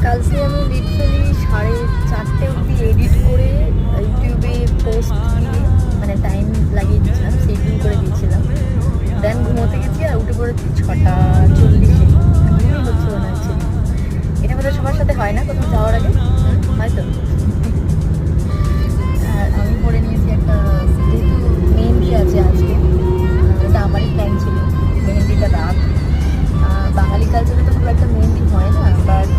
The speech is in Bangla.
কালকে আমি লিটারালি 4:30 অবধি এডিট করে ইউটিউবে পোস্ট দিয়ে মানে টাইম লাগিয়ে দিয়েছিলাম, শিডিউল করে দিয়েছিলাম। দেন ঘুমোতে গেছি আর উঠে পড়েছি 6:40-এ। ঘুমই হচ্ছে মনে হচ্ছে। এটা বোধহয় সবার সাথে হয় না কোথাও যাওয়ার আগে, হয়তো। আর আমি পরে নিয়েছি একটা, যেহেতু মেহেন্দি আছে আজকে, এটা আমারই প্ল্যান ছিল মেহেন্দিটা রাত। বাঙালি কালচারে তো খুব একটা মেহেন্দি হয় না, বাট